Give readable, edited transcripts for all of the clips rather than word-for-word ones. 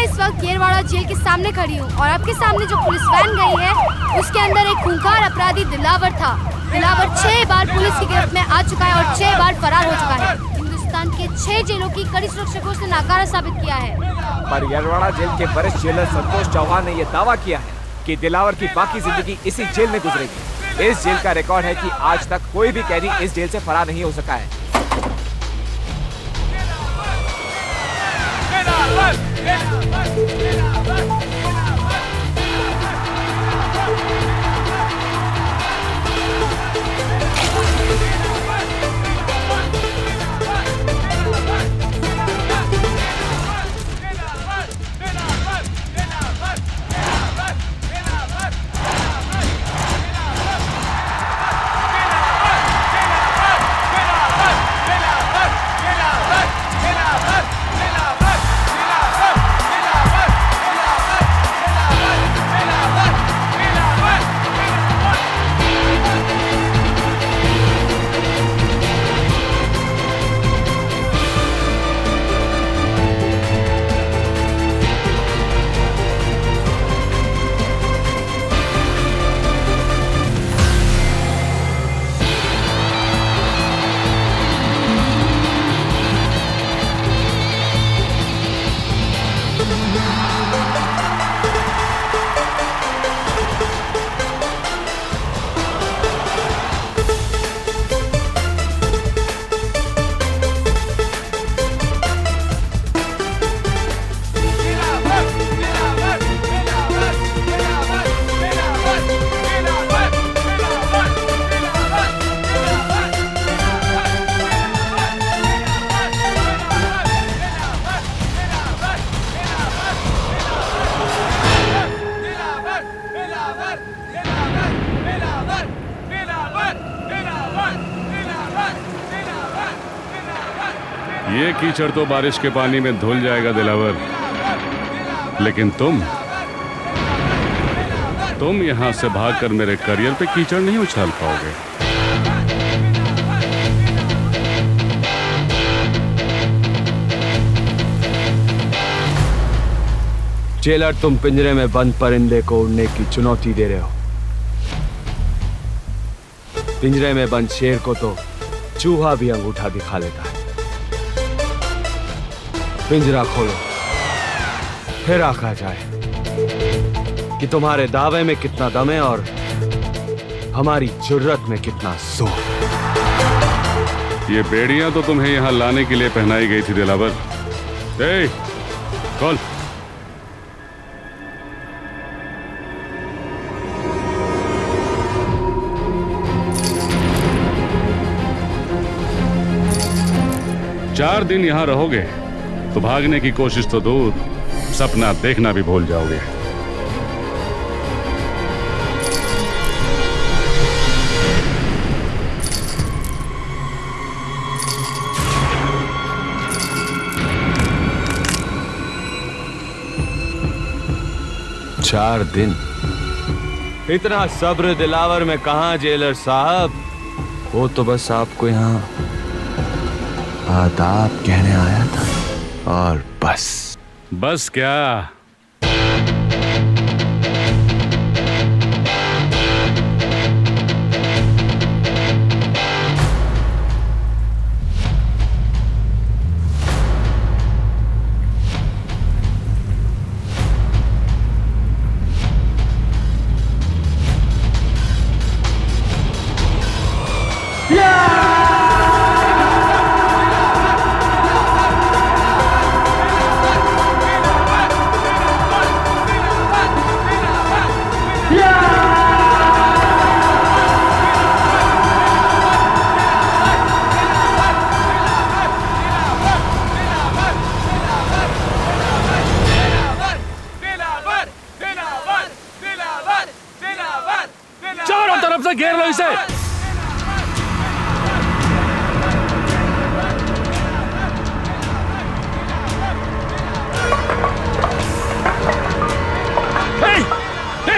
मैं इस वक्त येरवाड़ा जेल के सामने खड़ी हूँ और आपके सामने जो पुलिस वैन गई है उसके अंदर एक खूंखार अपराधी दिलावर था। दिलावर 6 बार पुलिस की गिरफ्त में आ चुका है और 6 बार फरार हो चुका है। हिंदुस्तान के 6 जेलों की कड़ी सुरक्षा को उसने नाकारा साबित किया है। पर येरवाड़ा जेल के वरिष्ठ जेलर संतोष चौहान ने यह दावा किया है कि दिलावर की बाकी जिंदगी इसी जेल में गुजरेगी। इस जेल का रिकॉर्ड है कि आज तक कोई भी कैदी इस जेल से फरार नहीं हो सका है। ये कीचड़ तो बारिश के पानी में धुल जाएगा दिलावर, लेकिन तुम यहां से भागकर मेरे करियर पे कीचड़ नहीं उछाल पाओगे। जेलर, तुम पिंजरे में बंद परिंदे को उड़ने की चुनौती दे रहे हो। पिंजरे में बंद शेर को तो चूहा भी अंगूठा दिखा लेता है। पिंजरा खोलो, फिर आंका जाए कि तुम्हारे दावे में कितना दम है और हमारी जुर्रत में कितना जोर। ये बेड़ियां तो तुम्हें यहां लाने के लिए पहनाई गई थी दिलावर। ए, खोल। चार दिन यहां रहोगे तो भागने की कोशिश तो दूर, सपना देखना भी भूल जाओगे। चार दिन? इतना सब्र दिलावर में कहां जेलर साहब। वो तो बस आपको यहाँ आदाब कहने आया था और बस क्या? घेर लो इसे।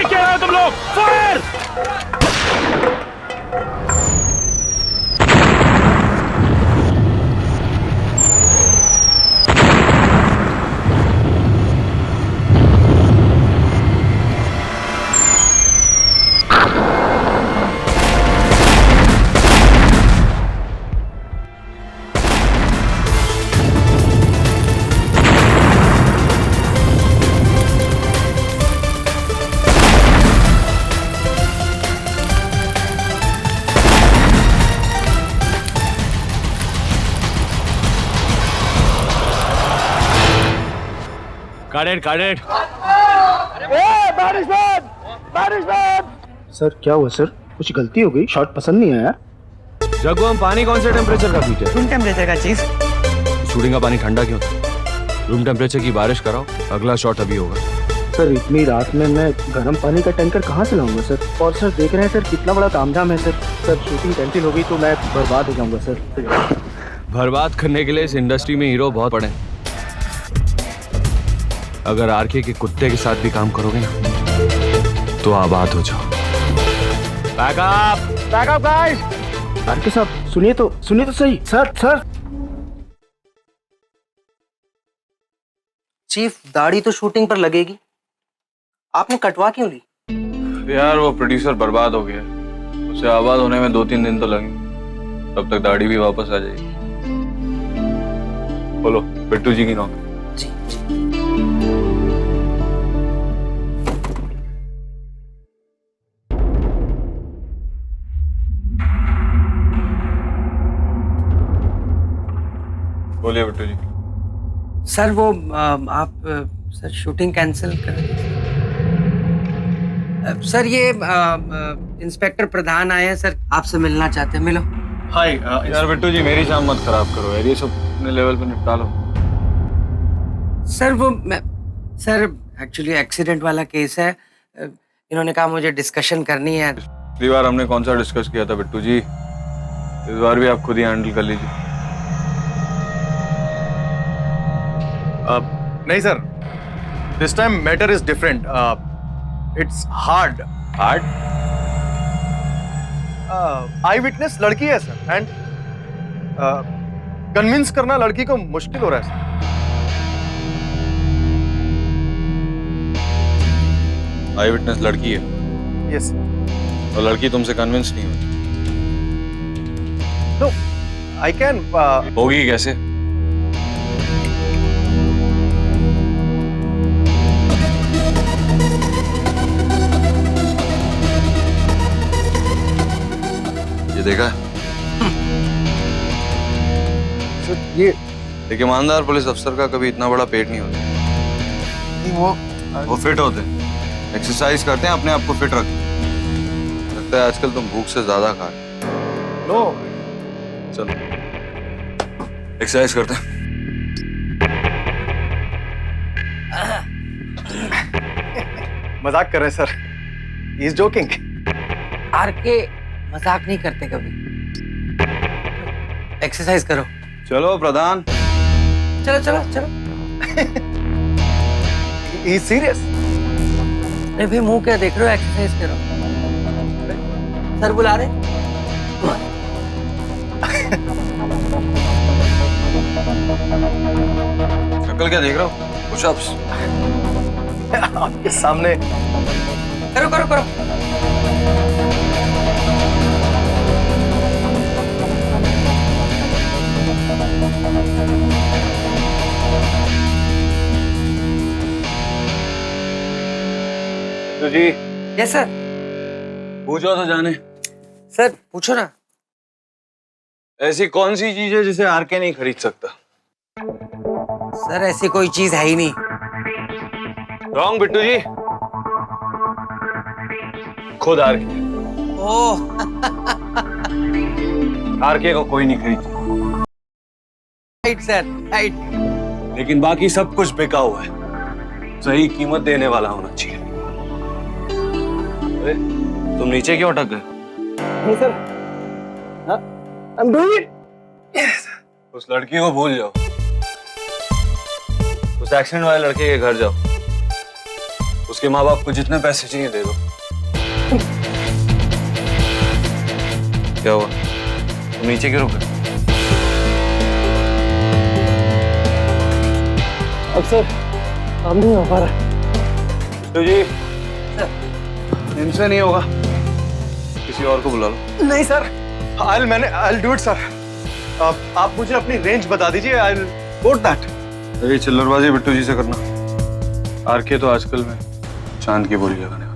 क्या है तुम लोग? फायर! काट सर क्या हुआ सर? कुछ गलती हो गई? शॉट पसंद नहीं आया? जग्गू, हम पानी कौन से टेम्परेचर का पीते हैं? रूम टेम्परेचर का चीज। शूटिंग का पानी ठंडा क्यों था? रूम टेम्परेचर की बारिश कराओ, अगला शॉट अभी होगा। सर इतनी रात में मैं गर्म पानी का टैंकर कहाँ से लाऊंगा सर? और सर देख रहे हैं सर कितना बड़ा तामझाम है सर। सर शूटिंग कैंसिल हो गई तो मैं बर्बाद हो जाऊंगा सर। बर्बाद करने के लिए इस इंडस्ट्री में हीरो बहुत पड़े हैं। अगर आरके के कुत्ते के साथ भी काम करोगे ना तो आबाद हो जाओ। Backup guys. आरके साहब सुनिए तो सही। सर चीफ, दाढ़ी तो शूटिंग पर लगेगी, आपने कटवा क्यों ली? यार वो प्रोड्यूसर बर्बाद हो गया है, उसे आबाद होने में 2-3 दिन तो लगेंगे, तब तक दाढ़ी भी वापस आ जाएगी। बोलो बिट्टू जी की नौकरी। जी। बोलिए बिट्टू जी। सर वो आप सर शूटिंग कैंसिल कर सर। ये इंस्पेक्टर प्रधान आए हैं सर, आपसे मिलना चाहते हैं, मिलो। हाय यार बिट्टू जी, मेरी शाम मत खराब करो यार, ये सब अपने लेवल पे निपटा लो। सर एक्चुअली एक्सीडेंट वाला केस है, इन्होंने कहा मुझे डिस्कशन करनी है। पिछली बार हमने कौन सा डिस्कस किया था बिट्टू जी, इस बार भी आप खुद ही हैंडल कर लीजिए। नहीं sir, this time matter is different. It's hard. I witness लड़की है सर, एंड कन्विंस करना लड़की को मुश्किल हो रहा है सर। आई विटनेस लड़की है? यस। और लड़की तुमसे कन्विंस नहीं होती? No, I can. होगी कैसे? ये देखा? सर ये एक ईमानदार पुलिस अफसर का कभी इतना बड़ा पेट नहीं होता। वो फिट होते हैं, एक्सरसाइज करते हैं, अपने आप को फिट रखते हैं। लगता है आजकल तुम भूख से ज्यादा खा रहे हो। नो। चलो एक्सरसाइज करते हैं। मजाक कर रहे हैं sir, he is joking. RK मजाक नहीं करते कभी। एक्सरसाइज करो। चलो प्रधान। चलो। He is serious. अरे भाई मुंह क्या देख रहे हो, एक्सरसाइज करो। सर बुला रहे। शक्ल क्या देख रहे हो? पुशअप्स। आपके सामने। करो। तो जी यस सर। पूछो तो जाने, सर पूछो ना। ऐसी कौन सी चीज है जिसे आरके नहीं खरीद सकता? सर ऐसी कोई चीज है ही नहीं। रॉन्ग बिट्टू जी, खुद आरके। ओह आरके को कोई नहीं खरीद सकता। Right sir, right. लेकिन बाकी सब कुछ बिका हुआ है, सही कीमत देने वाला होना चाहिए। अरे, तुम नीचे क्यों अटक गए? नहीं sir, I am doing it. उस लड़की को भूल जाओ, उस एक्सीडेंट वाले लड़के के घर जाओ, उसके माँ बाप को जितने पैसे चाहिए दे दो। क्या हुआ, तुम नीचे क्यों रुक गए? अब सर काम नहीं हो पा रहा। तो जी इनसे नहीं होगा, किसी और को बुला लो। नहीं sir, I'll do it sir. आप मुझे अपनी रेंज बता दीजिए, I'll quote that। ये चिल्लरबाजी बिट्टू जी से करना। आरके तो आजकल में चांद की बोली लगाने वाला।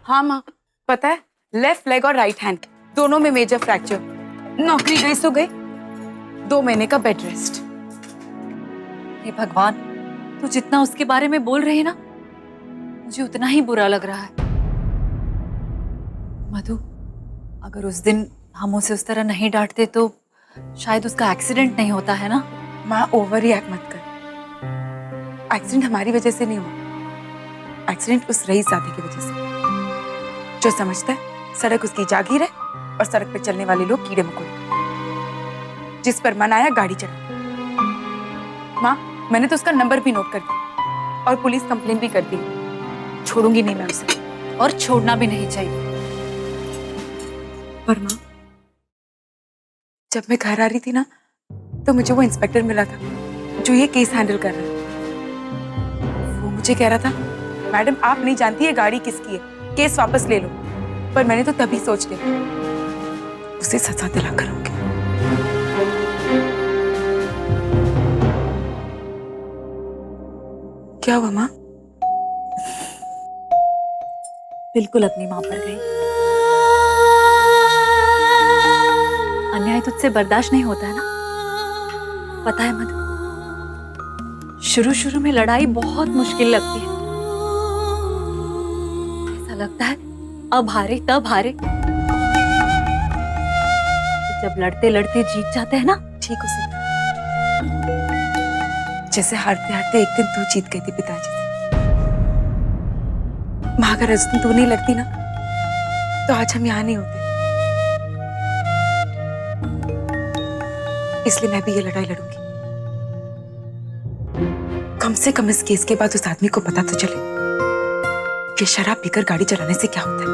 हाँ माँ, पता है, लेफ्ट लेग और राइट हैंड दोनों में मेजर फ्रैक्चर। नौकरी गई सो गई, 2 महीने का बेड रेस्ट। हे भगवान, तू जितना उसके बारे में बोल रही है ना, मुझे उतना ही बुरा लग रहा है। मधु, अगर उस दिन हम उसे उस तरह नहीं डांटते तो शायद उसका एक्सीडेंट नहीं होता, है ना? माँ ओवर रिएक्ट मत कर। एक्सीडेंट हमारी वजह से नहीं हुआ, एक्सीडेंट उस रईसजादे की वजह से, जो समझता है सड़क उसकी जागीर है और सड़क पे चलने वाले लोग कीड़े मकोड़े। जिस पर मन आया गाड़ी चढ़ा। माँ, मैंने तो उसका नंबर भी नोट कर दिया और पुलिस कंप्लेन भी कर दी। छोड़ूंगी नहीं मैं उसे, और छोड़ना भी नहीं चाहिए। पर माँ, जब मैं घर आ रही थी ना, तो मुझे वो इंस्पेक्टर मिला था जो ये केस हैंडल कर रहा है। वो मुझे कह रहा था, मैडम आप नहीं जानती है गाड़ी किसकी है, केस वापस ले लो। पर मैंने तो तभी सोच लिया, उसे सजा दिला करूंगी। क्या हुआ माँ? बिल्कुल अपनी माँ पर गई। अन्याय तुझसे बर्दाश्त नहीं होता है ना? पता है मधु, शुरू शुरू में लड़ाई बहुत मुश्किल लगती है। ऐसा लगता है अब हारे तब हारे। जब लड़ते लड़ते जीत जाते हैं ना, ठीक उसी जैसे हारते हारते एक दिन तू जीत गई थी पिताजी से। माँ, अगर उस दिन तू नहीं लड़ती ना, तो आज हम यहाँ नहीं होते। इसलिए मैं भी ये लड़ाई लड़ूंगी। कम से कम इस केस के बाद उस आदमी को पता तो चले कि शराब पीकर गाड़ी चलाने से क्या होता है।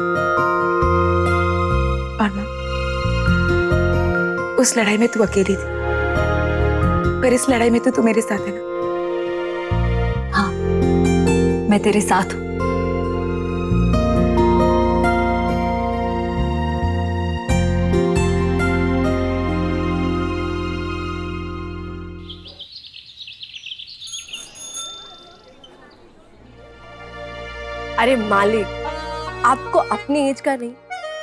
और माँ, उस लड़ाई में तू अकेली थी, पर इस लड़ाई में तो तू मेरे साथ है ना? हाँ, मैं तेरे साथ हूँ। अरे मालिक, आपको अपनी एज का नहीं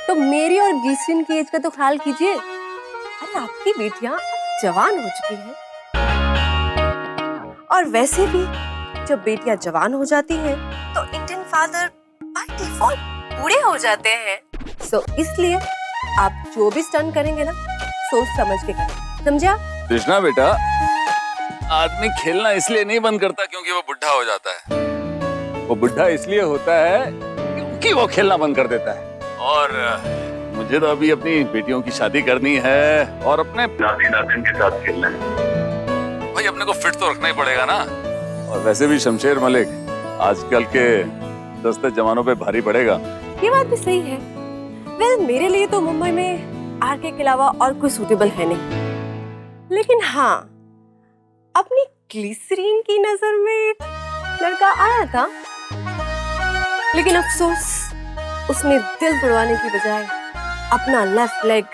तो मेरी और ग्लिसरीन की एज का तो ख्याल कीजिए। अरे आपकी बेटियां जवान हो चुकी हैं, और वैसे भी जब बेटियां जवान हो जाती हैं तो इंडियन फादर बाय डिफॉल्ट बूढ़े हो जाते हैं। सो इसलिए आप जो भी स्टंट करेंगे ना, सोच समझ के करें, समझे आप? कृष्णा बेटा, आदमी खेलना इसलिए नहीं बंद करता क्योंकि वो बुढ़ा हो जाता है। वो बुढ़ा इसलिए होता है क्योंकि वो खेलना बंद कर देता है। और मुझे तो अभी अपनी बेटियों की शादी करनी है और अपने नाती नातिन के साथ खेलना है। भाई अपने को फिट तो रखना ही पड़ेगा ना। और वैसे भी शमशेर मलिक आजकल के दस्ते जवानों पे भारी पड़ेगा। ये बात भी सही है। वेल, मेरे लिए तो मुंबई में आरके के अलावा और कोई सूटेबल है नहीं। लेकिन हाँ, अपनी ग्लिसरीन की नजर में एक लड़का आया था, लेकिन अफसोस उसने दिल तोड़वाने की बजाय अपना left leg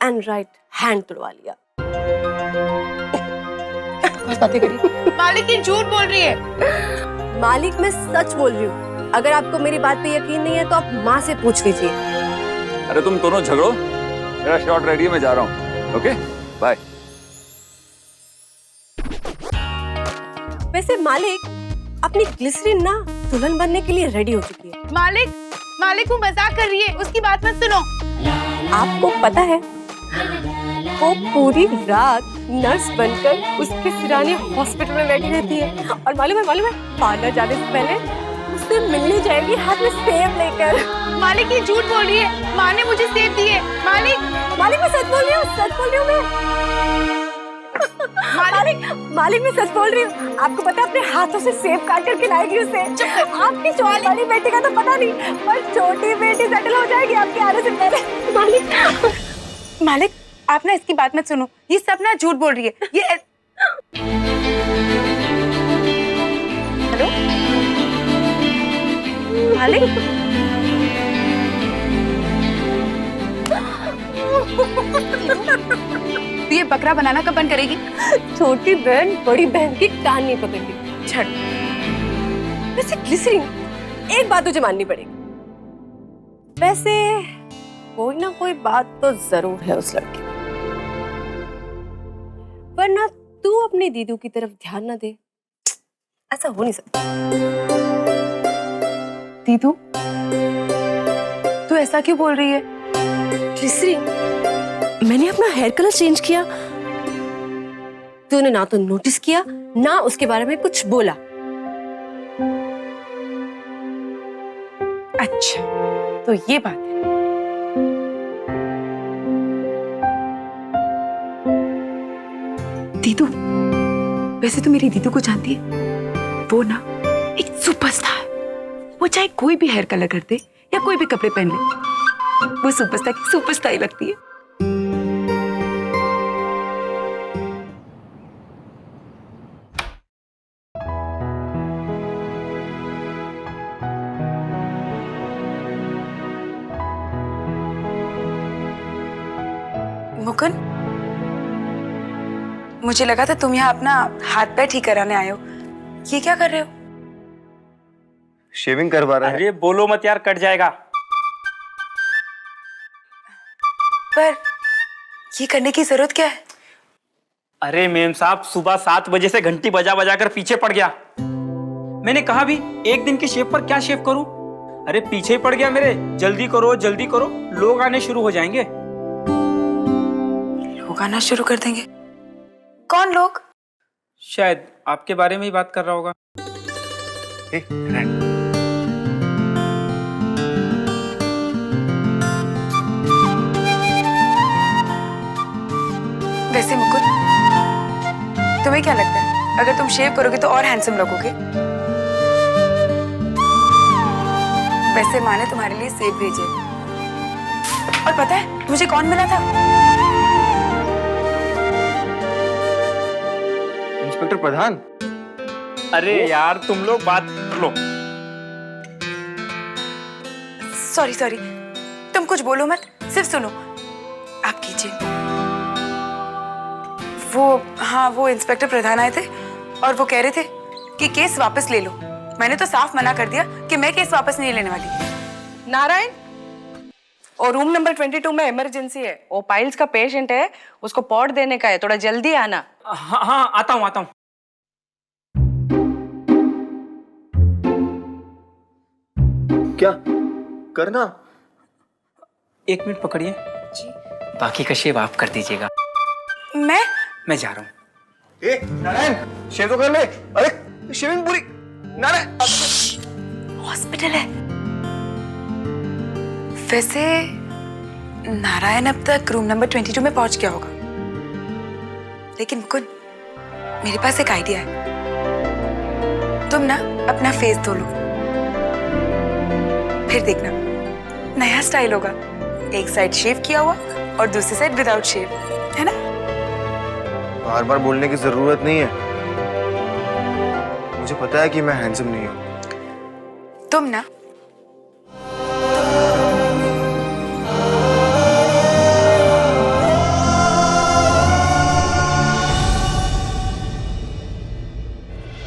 and right hand तोड़वा लिया। बातें करी। मालिक ये झूठ बोल रही है। मालिक, मैं सच बोल रही हूँ। अगर आपको मेरी बात पे यकीन नहीं है तो आप माँ से पूछ लीजिए। अरे तुम दोनों झगड़ो, मेरा शॉट रेडी है, मैं जा रहा हूँ। Okay, bye. वैसे मालिक, अपनी ग्लिसरीन ना दुल्हन बनने के लिए रेडी हो चुकी है। मालिक वो मजाक कर रही है, उसकी बात मत सुनो। आपको पता है, वो पूरी रात नर्स बनकर उसके सिराने हॉस्पिटल में बैठी रहती है। और मालूम है पार्लर जाने से पहले उससे मिलने जाएगी हाथ में सेब लेकर। मालिक ये झूठ बोल रही है, माँ ने मुझे सेब दिए। मालिक मैं सच बोल रही हूँ मैं। मालिक मैं सच बोल रही हूँ। आपको पता है, अपने हाथों से सेब काट कर खिलाएगी उसे। आपकी छोटी वाली बेटी का तो पता नहीं, पर छोटी बेटी सेटल हो जाएगी आपके आने से पहले। मालिक आप ना इसकी बात मत सुनो, ये सब ना झूठ बोल रही है। ये हेलो मालिक, तो ये बकरा बनाना कब बंद करेगी? छोटी बहन बड़ी बहन की कान नहीं पकड़ती। छड़। वैसे ग्लिसरीन, एक बात तुझे माननी पड़ेगी, वैसे कोई ना कोई बात तो जरूर है उस लड़के में, वरना तू अपनी दीदू की तरफ ध्यान ना दे, ऐसा हो नहीं सकता। दीदू, तू ऐसा क्यों बोल रही है? ग्लिसरीन, मैंने अपना हेयर कलर चेंज किया, तूने ना तो नोटिस किया ना उसके बारे में कुछ बोला। अच्छा, तो ये बात है। दीदू, वैसे तो मेरी दीदू को जानती है, वो ना एक सुपरस्टार है। वो चाहे कोई भी हेयर कलर कर दे या कोई भी कपड़े पहन ले, वो सुपरस्टार की सुपरस्टार ही लगती है। मुकुंद, मुझे लगा था तुम यहाँ अपना हाथ पैर ठीक कराने आए हो। ये क्या कर रहे हो? शेविंग करवा रहा है। अरे बोलो मत यार, कट जाएगा। पर ये करने की जरूरत क्या है? अरे मेम साहब, सुबह 7 बजे से घंटी बजा बजा कर पीछे पड़ गया। मैंने कहा भी एक दिन की शेव पर क्या शेव करूं? अरे पीछे ही पड़ गया मेरे। जल्दी करो जल्दी करो, लोग आने शुरू हो जाएंगे। लोग आना शुरू कर देंगे? कौन लोग? शायद आपके बारे में ही बात कर रहा होगा। वैसे मुकुंद, तुम्हें क्या लगता है अगर तुम शेव करोगे तो और हैंडसम लगोगे? वैसे माँ ने तुम्हारे लिए सेब भेजे, और पता है मुझे कौन मिला था? इंस्पेक्टर प्रधान। अरे यार तुम लोग बात कर लो। सॉरी सॉरी, तुम कुछ बोलो मत, सिर्फ सुनो। आप कीजिए। वो इंस्पेक्टर प्रधान आए थे और वो कह रहे थे कि केस वापस ले लो। मैंने तो साफ मना कर दिया कि मैं केस वापस नहीं लेने वाली। नारायण, और रूम नंबर 22 में इमरजेंसी है। वो पाइल्स का पेशेंट है, उसको पॉट देने का है, थोड़ा जल्दी आना। हाँ हाँ, आता हूँ आता हूँ। क्या करना? 1 मिनट पकड़िए जी, बाकी का शेव आप कर दीजिएगा। मैं जा रहा हूँ। ए नारायण, शेव तो कर ले। अरे शेविंग पूरी। नारायण, हॉस्पिटल है। वैसे नारायण अब तक रूम नंबर 22 में पहुंच गया होगा, लेकिन मुकुंद, मेरे पास एक आइडिया है। तुम ना अपना फेस धो लो, फिर देखना नया स्टाइल होगा। एक साइड शेव किया हुआ और दूसरी साइड विदाउट शेव, है ना? बार बार बोलने की जरूरत नहीं है, मुझे पता है कि मैं हैंडसम नहीं हूँ। तुम ना